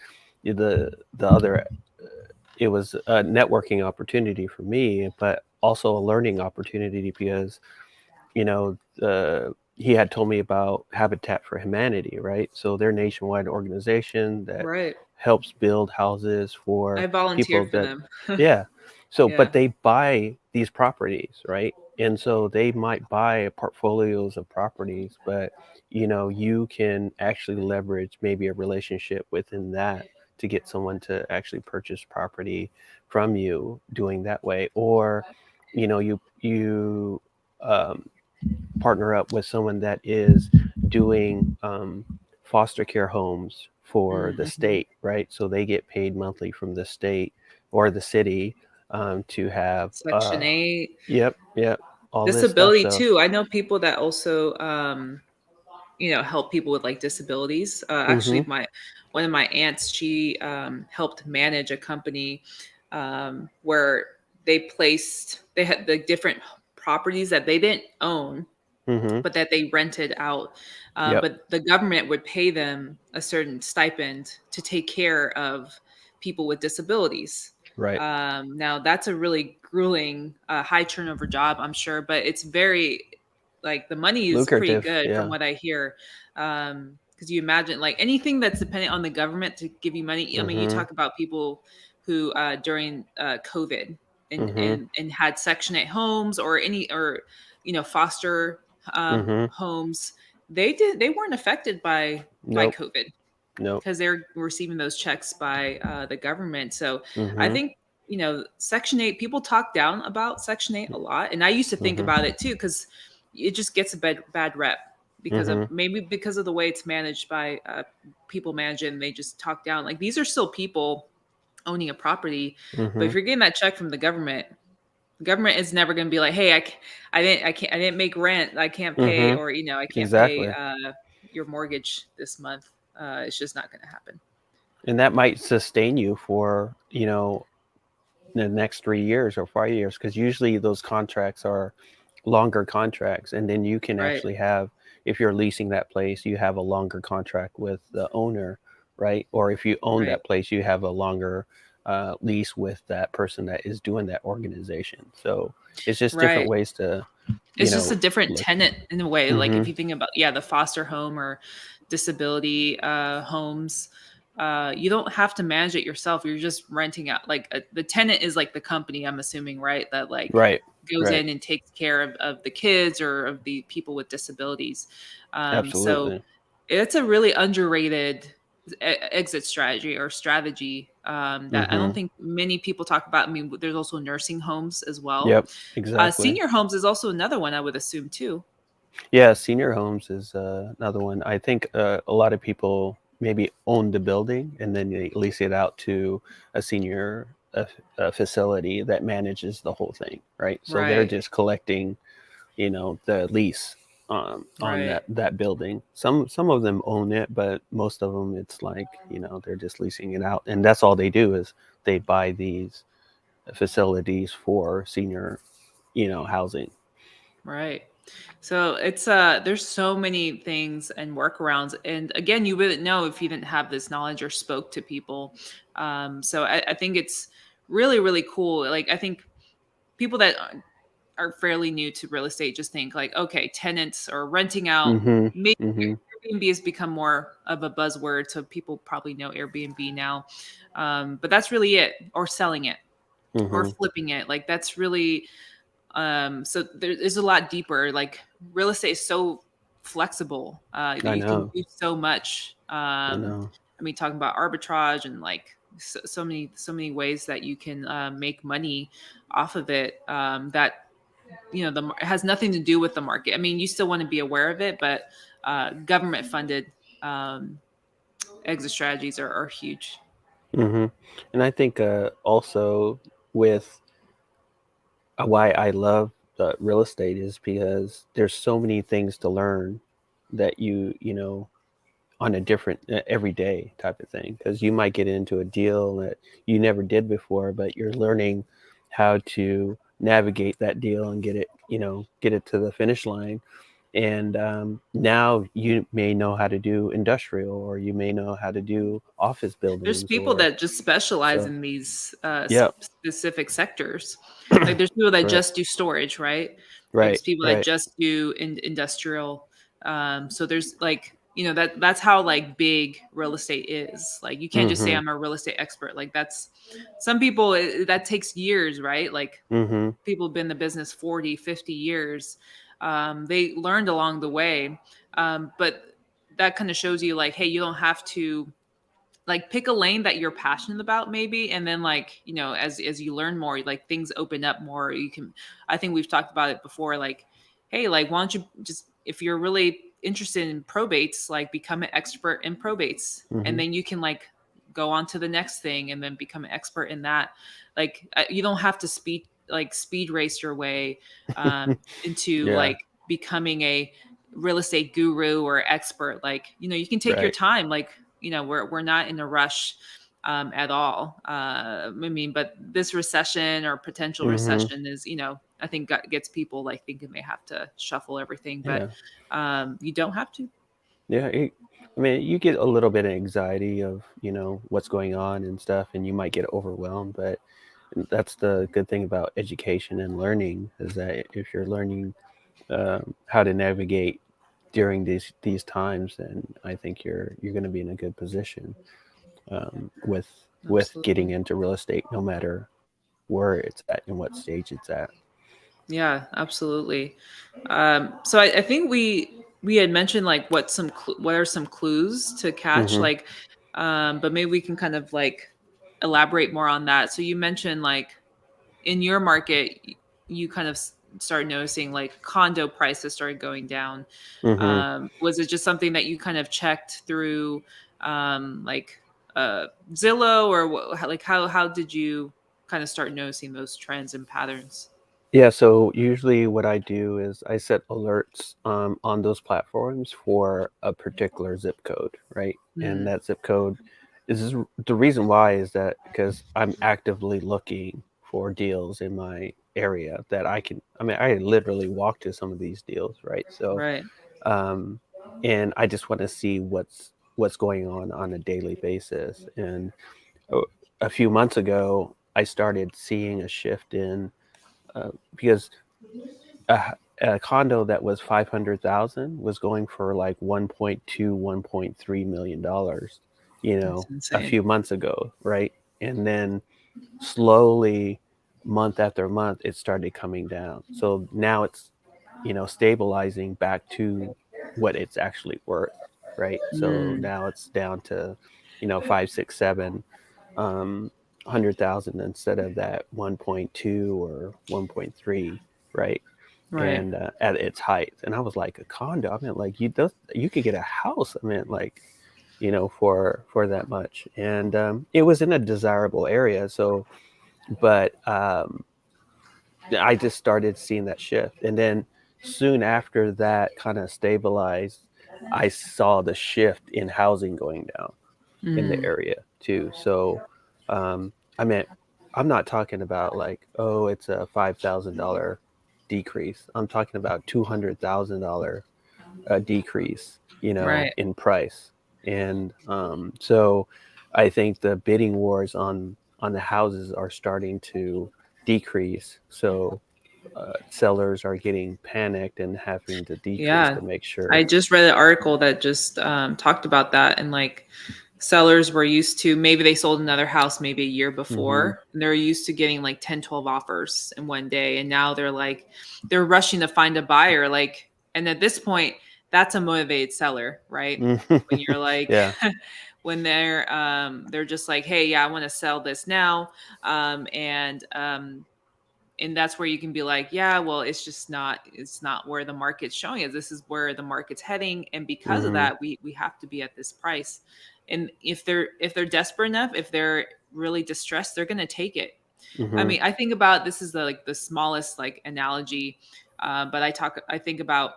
the other, it was a networking opportunity for me, but also a learning opportunity, because he had told me about Habitat for Humanity, right? So they're a nationwide organization that Right. helps build houses for I volunteer people for that, them. yeah. So, but Yeah. they buy these properties, right? And so they might buy portfolios of properties, but you can actually leverage maybe a relationship within that to get someone to actually purchase property from you doing that way. Or, you um, partner up with someone that is doing foster care homes for the Mm-hmm. state, right? So they get paid monthly from the state or the city, to have, Section 8. yep, yep, all this stuff. Disability So, too. I know people that also help people with like disabilities. mm-hmm, Actually, my one of my aunts, she helped manage a company where they had the different properties that they didn't own, mm-hmm, but that they rented out. yep, But the government would pay them a certain stipend to take care of people with disabilities. right, Now, that's a really grueling, high turnover job, I'm sure, but it's very, like, the money is pretty lucrative, good from yeah, what I hear. Because you imagine, like, anything that's dependent on the government to give you money. I mean, you mm-hmm, talk about people who during COVID Mhm. and had Section 8 homes or any or foster Mhm. homes. They weren't affected by Nope. COVID Nope. because they're receiving those checks by the government. So I Mhm. think Section 8, people talk down about Section 8 a lot, and I used to think Mhm. about it too because it just gets a bad rep because of Mhm. maybe because of the way it's managed by people managing. They just talk down like these are still people owning a property, but if Mhm. you're getting that check from the government is never going to be like, hey, I didn't make rent, I can't pay, Mhm. or I can't pay Exactly. your mortgage this month. It's just not going to happen. And that might sustain you for, the next 3 years or 5 years, because usually those contracts are longer contracts, and then you can Right. actually have, if you're leasing that place, you have a longer contract with the owner, right? Or if you own Right. that place, you have a longer lease with that person that is doing that organization. So it's just different Right. ways to, It's just a different look. tenant in a way. Like if Mm-hmm. you think about the foster home or disability homes, you don't have to manage it yourself. You're just renting out. Like the tenant is like the company. I'm assuming, right? That like Right. goes Right. in and takes care of the kids or of the people with disabilities. So Absolutely. it's a really underrated exit strategy or strategy that I don't Mm-hmm. think many people talk about. I mean, there's also nursing homes as well. Yep. Exactly. Senior homes is also another one I would assume too. Yeah, senior homes is another one. I think a lot of people maybe own the building and then they lease it out to a senior facility that manages the whole thing, right? So they're Right, just collecting, the lease on right, that building. Some of them own it, but most of them it's like they're just leasing it out, and that's all they do is they buy these facilities for senior, housing. right. So it's there's so many things and workarounds. And again, you wouldn't know if you didn't have this knowledge or spoke to people. So I think it's really, really cool. Like I think people that are fairly new to real estate just think like, okay, tenants or renting out. Mm-hmm. Maybe Mm-hmm. Airbnb has become more of a buzzword, so people probably know Airbnb now. But that's really it, or selling it, or Mm-hmm. flipping it. Like that's really so there is a lot deeper. Like real estate is so flexible. I You can know. do so much. I know. I mean, talking about arbitrage and like so many ways that you can make money off of it. That it has nothing to do with the market. I mean, you still want to be aware of it, but government funded um, exit strategies are huge. Hmm. And I think also with why I love real estate is because there's so many things to learn that on a different everyday type of thing, because you might get into a deal that you never did before, but you're learning how to navigate that deal and get it to the finish line. And now you may know how to do industrial, or you may know how to do office There's buildings, people or that just specialize so. in these Yeah. specific sectors. Like there's people that Correct. just do storage, right? Right. There's people that Right. just do industrial. So there's like that's how like big real estate is. Like you can't just say Mhm. I'm a real estate expert. Like that's some people that takes years, right? Like Mhm. people have been in the business 40, 50 years. They learned along the way. But that kind of shows you like, hey, you don't have to like pick a lane that you're passionate about maybe, and then like as you learn more, like things open up more. You can I think we've talked about it before, like hey, like why don't you just, if you're really interested in probates, like become an expert in probates, and Mhm. then you can like go on to the next thing and then become an expert in that. Like you don't have to speed race your way into Yeah. like becoming a real estate guru or expert. Like you can take your Right. time. Like we're not in a rush at all. I mean, but this recession or potential Mhm. recession is, I think gets people like thinking they have to shuffle everything, but Yeah. you don't have to. Yeah. I mean, you get a little bit of anxiety of what's going on and stuff, and you might get overwhelmed. But that's the good thing about education and learning, is that if you're learning how to navigate during these times, then I think you're going to be in a good position with with getting Absolutely. into real estate, no matter where it's at and what stage it's at. Yeah, absolutely. So I think we had mentioned like what are some clues to catch, Hmm. like, but maybe we can kind of like elaborate more on that. So you mentioned like in your market, you kind of started noticing like condo prices started going down. Hmm. Was it just something that you kind of checked through, like Zillow, or like how did you kind of start noticing those trends and patterns? Yeah, so usually what I do is I set alerts on those platforms for a particular zip code, right? And Mm, that zip code the reason why is that because I'm actively looking for deals in my area that I mean, I literally walk to some of these deals, right? So, right. um, and I just want to see what's going on a daily basis. And a a few months ago, I started seeing a shift in because a condo that was 500,000 was going for like 1.2, 1.3 million dollars, That's a insane. few months ago, right? And then slowly, month after month, it started coming down. So now it's, stabilizing back to what it's actually worth, right? So Mm, now it's down to, five, six, seven, 100,000 instead of that 1.2 or 1.3, right? right. And at its height. And I was like, a condo. I mean, like you could get a house. I mean, like, for that much. And it was in a desirable area. So, but I just started seeing that shift. And then soon after that kind of stabilized, I saw the shift in housing going down in the Mm, area too. So, I mean, I'm not talking about like, oh, it's a $5,000 decrease. I'm talking about $200,000 decrease, right. in price. And so, I think the bidding wars on the houses are starting to decrease. So sellers are getting panicked and having to decrease Yeah. to make I sure. just read an article that just talked about that, and like sellers were used to, maybe they sold another house maybe a year Hmm. before, and they're used to getting like 10, 12 offers in one day, and now they're like they're rushing to find a buyer, like, and at this point that's a motivated seller, right? When you're like Yeah. when they're just like, hey, yeah, I want to sell this now, and that's where you can be like, yeah, well, it's not where the market's showing us. This is where the market's heading, and because of Hmm. that, we have to be at this price. And if they're desperate enough, if they're really distressed, they're going to take it. I Hmm. mean, I think about, this is the smallest like analogy, but I think about,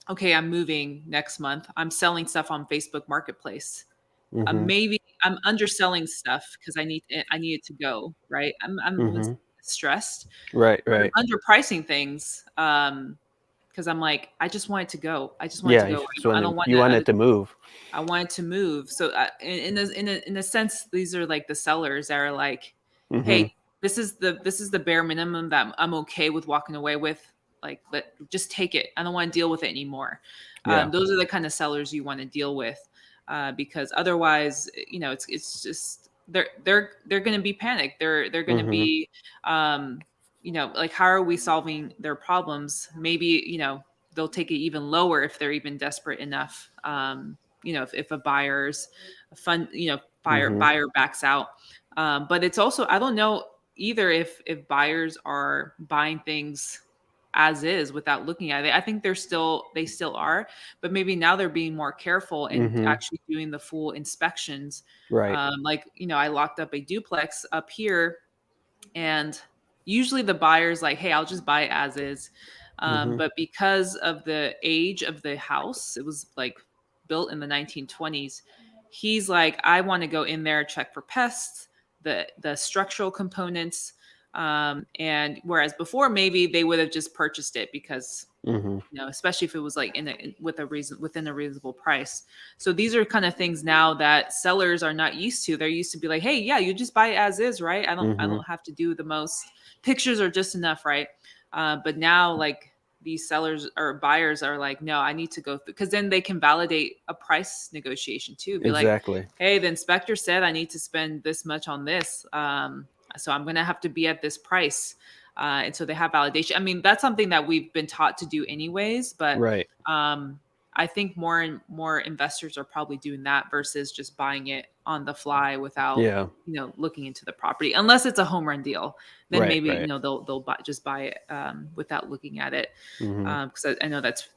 okay, I'm moving next month, I'm selling stuff on Facebook Marketplace. Hmm. Maybe I'm underselling stuff because I need it to go, right. I'm Hmm. stressed, Right. but Right. I'm underpricing things, because I'm like, I just want it to go. I just want it Yeah. to go. I don't want You want it to move. I want it to move. So in a sense, these are like the sellers that are like, Hmm. hey, this is the bare minimum that I'm okay with walking away with. Like, just take it. I don't want to deal with it anymore. Yeah. Those are the kind of sellers you want to deal with, because otherwise, it's just they're going to be panicked. They're going to Hmm. be, like, how are we solving their problems? Maybe, they'll take it even lower if they're even desperate enough. If a buyer's fund, Hmm. buyer backs out. But it's also, I don't know either if buyers are buying things as is without looking at it. I think they still are, but maybe now they're being more careful and Hmm. actually doing the full inspections. Right. Like, I locked up a duplex up here, and usually the buyer's like, hey, I'll just buy it as is. Hmm. But because of the age of the house, it was like built in the 1920s. He's like, I want to go in there, check for pests, the structural components. And whereas before, maybe they would have just purchased it because, Hmm. especially if it was like with a reason, within a reasonable price. So these are kind of things now that sellers are not used to. They're used to be like, hey, yeah, you just buy it as is, right? I Hmm. don't have to do the most. Pictures are just enough, right? But now, like, these sellers or buyers are like, no, I need to go through, because then they can validate a price negotiation too. Be like, Exactly. hey, the inspector said I need to spend this much on this. So I'm going to have to be at this price. And so they have validation. I mean, that's something that we've been taught to do anyways, but Right. I think more and more investors are probably doing that versus just buying it on the fly without, Yeah. looking into the property. Unless it's a home run deal, then Right. maybe, Right. they'll just buy it without looking at it. Hmm. Because I know that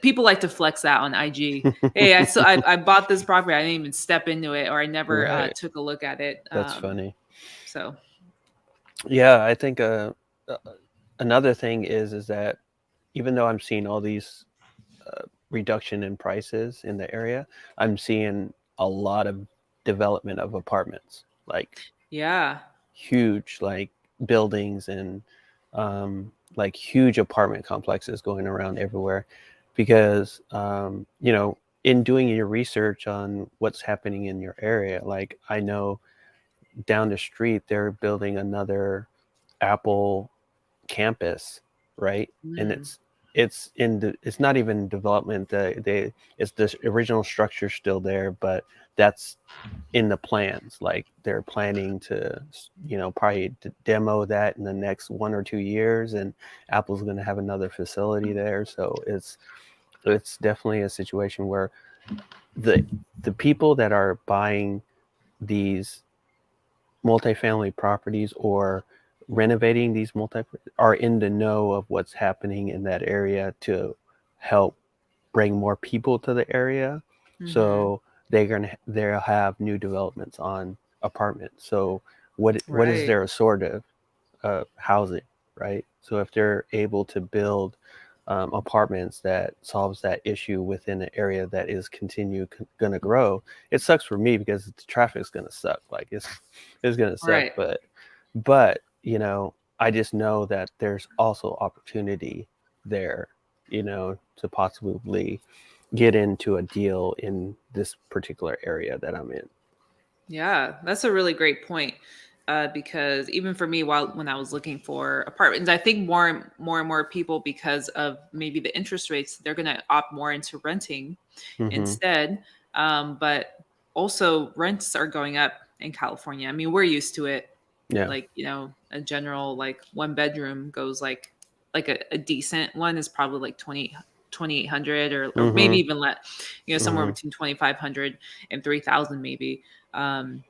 people like to flex that on IG. Hey, I bought this property. I didn't even step into it, or I never Right. took a look at it. That's funny. So Yeah, I think uh, another thing is that even though I'm seeing all these reduction in prices in the area, I'm seeing a lot of development of apartments, like yeah. huge, like buildings and like huge apartment complexes going around everywhere, because in doing your research on what's happening in your area, like I know down the street they're building another Apple campus, right? And Mm, it's not even development. It's the original structure still there, but that's in the plans. Like they're planning to, probably demo that in the next 1 or 2 years, and Apple's going to have another facility there. So it's definitely a situation where the the people that are buying these multifamily properties or renovating these multi are in the know of what's happening in that area to help bring more people to the area. hmm. So they'll have new developments on apartments. So what is Right. their sort of housing, right? So if they're able to build apartments that solves that issue within an area that is going to grow, it sucks for me because the traffic's going to suck. Like it's going to suck, Right. but I just know that there's also opportunity there, to possibly get into a deal in this particular area that I'm in. Yeah, that's a really great point. Because even for me, when I was looking for apartments, I think more and more people, because of maybe the interest rates, they're going to opt more into renting Hmm. instead. But also, rents are going up in California. I mean, we're used to it. Yeah. Like, a general like one bedroom goes like a decent one is probably like 2,800, or maybe Hmm. even less, somewhere Hmm. between 2,500 and 3,000 maybe. Um,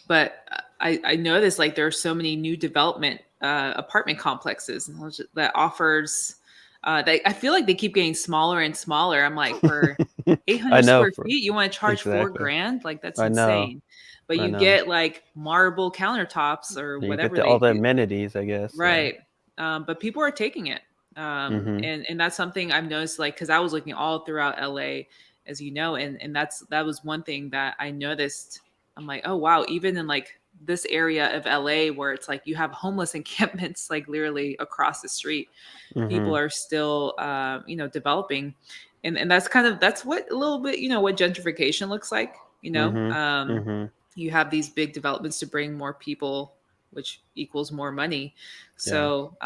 but I noticed like there are so many new development apartment complexes that offers that I feel like they keep getting smaller and smaller. I'm like, for I 800 know, square for feet, you want to charge four exactly. grand? Like, that's I know. insane. But I you know. get like marble countertops or You get whatever all they the do. amenities, I guess. So. Right. But people are taking it. Hmm. And that's something I've noticed, like, because I was looking all throughout LA, as you know, and that was one thing that I noticed. I'm like, oh wow, even in like this area of LA where it's like you have homeless encampments like literally across the street, Hmm. people are still developing. And that's what a little bit, what gentrification looks like, Hmm. Hmm. you have these big developments to bring more people, which equals more money. Yeah. So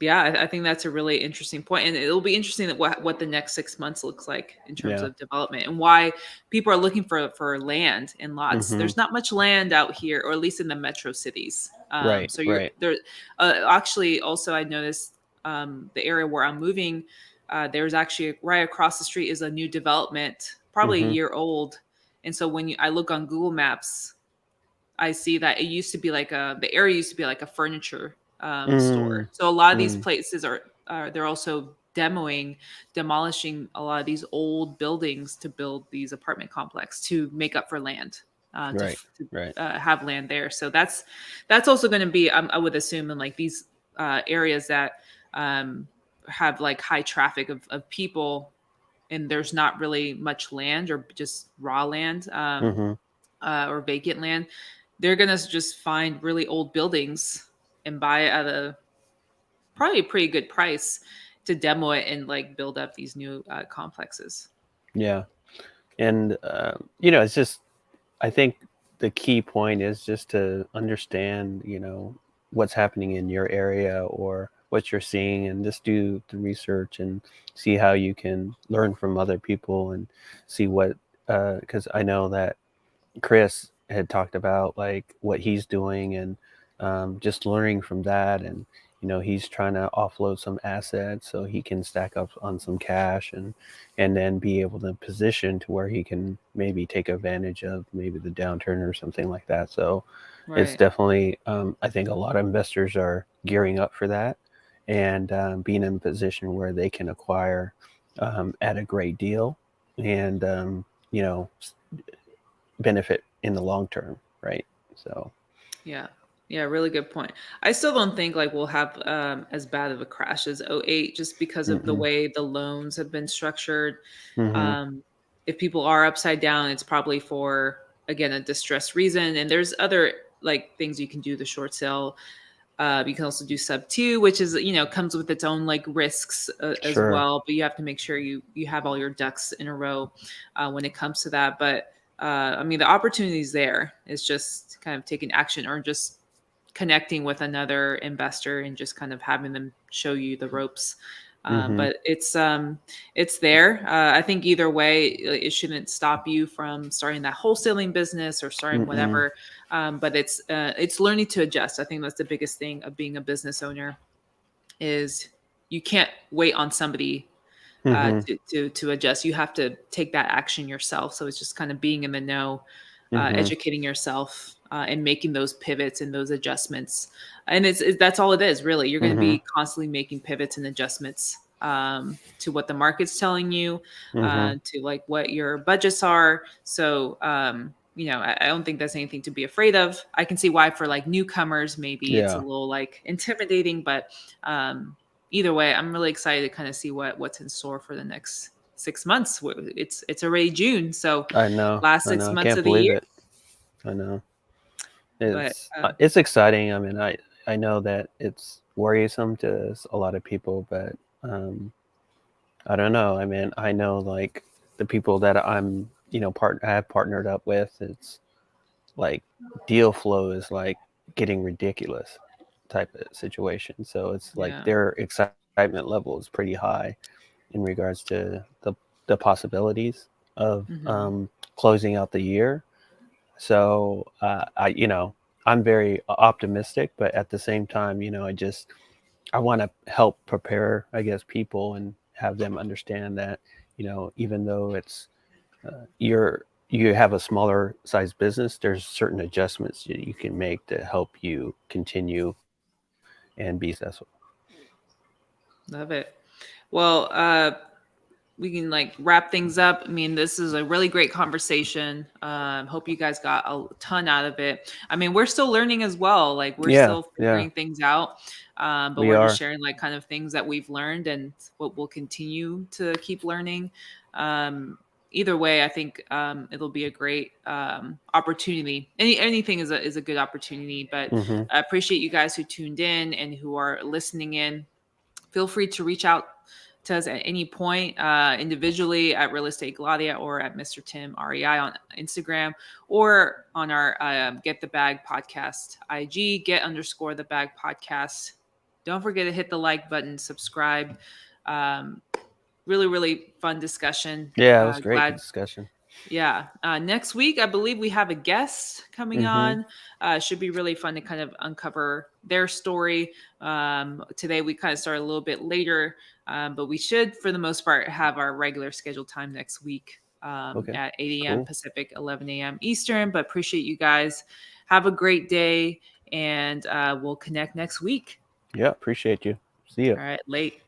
yeah, I think that's a really interesting point, and it'll be interesting that what the next 6 months looks like in terms Yeah. of development, and why people are looking for land and lots. Hmm. There's not much land out here, or at least in the metro cities. Right. So you're Right. there. Actually, also I noticed the area where I'm moving. There's actually right across the street is a new development, probably a Hmm. year old, and so when I look on Google Maps, I see that it used to be like the area used to be like a furniture store. Mm. So a lot of these Mm. places they're also demolishing a lot of these old buildings to build these apartment complex to make up for land, Right. Right. have land there. So that's also going to be, I would assume, in like these areas that um, have like high traffic of people, and there's not really much land or just raw land. Hmm. Or vacant land, they're gonna just find really old buildings and buy it at a probably a pretty good price to demo it and like build up these new complexes. Yeah. And it's just, I think the key point is just to understand, what's happening in your area, or what you're seeing, and just do the research and see how you can learn from other people and see what, because I know that Chris had talked about like what he's doing, and just learning from that. And he's trying to offload some assets so he can stack up on some cash, and then be able to position to where he can maybe take advantage of maybe the downturn or something like that. So it's Right. definitely, I think a lot of investors are gearing up for that, and being in a position where they can acquire at a great deal, and you know benefit in the long term, right? So. Yeah. Yeah, really good point. I still don't think like we'll have as bad of a crash as '08, just because of the Mm-mm. way the loans have been structured. Mm-hmm. Um, if people are upside down, it's probably for, again, a distressed reason. And there's other like things you can do to short sale. You can also do sub two, which is, comes with its own like risks as Sure. well. But you have to make sure you have all your ducks in a row when it comes to that. But I mean, the opportunity is there. It's just kind of taking action, or just connecting with another investor and just kind of having them show you the ropes. Mm-hmm. But it's there. I think either way, it shouldn't stop you from starting that wholesaling business or starting Mm-mm. whatever. But it's learning to adjust. I think that's the biggest thing of being a business owner, is you can't wait on somebody Mm-hmm. to adjust. You have to take that action yourself. So it's just kind of being in the know, Mm-hmm. educating yourself, and making those pivots and those adjustments. And that's all it is, really. You're going to Mm-hmm. be constantly making pivots and adjustments to what the market's telling you, Mm-hmm. to like what your budgets are. So, I don't think that's anything to be afraid of. I can see why for like newcomers, maybe it's a Yeah. little like intimidating, but um, either way, I'm really excited to kind of see what's in store for the next 6 months. It's already June, so I know. last I six know. I months can't of the believe year. it. I know. But It's exciting. I mean, I know that it's worrisome to a lot of people, but um, I don't know. I mean, I know like the people that I'm, I have partnered up with. It's like deal flow is like getting ridiculous type of situation. So it's like yeah. their excitement level is pretty high in regards to the possibilities of Hmm. closing out the year. So I'm very optimistic, but at the same time, I want to help prepare, I guess, people and have them understand that, even though it's you have a smaller size business, there's certain adjustments that you can make to help you continue and be successful. Love it. Well, we can like wrap things up. I mean, this is a really great conversation. Hope you guys got a ton out of it. I mean, we're still learning as well. Like we're Yeah, still yeah, figuring things out. But we we're just are. sharing like kind of things that we've learned and what we'll continue to keep learning. Um, Either way, I think it'll be a great opportunity. Anything is a good opportunity. But Hmm. I appreciate you guys who tuned in and who are listening in. Feel free to reach out to us at any point, individually at Real Estate Gladia or at Mr. Tim REI on Instagram, or on our Get the Bag podcast IG, get _ the bag podcast. Don't forget to hit the like button, subscribe. Um, Really, really fun discussion. Yeah, it was great Glad discussion. Yeah. Next week, I believe we have a guest coming Hmm. on. Should be really fun to kind of uncover their story. Today, we kind of started a little bit later, but we should, for the most part, have our regular scheduled time next week Okay, at 8 a.m. cool. Pacific, 11 a.m. Eastern. But appreciate you guys. Have a great day, and we'll connect next week. Yeah, appreciate you. See ya. All right. Late.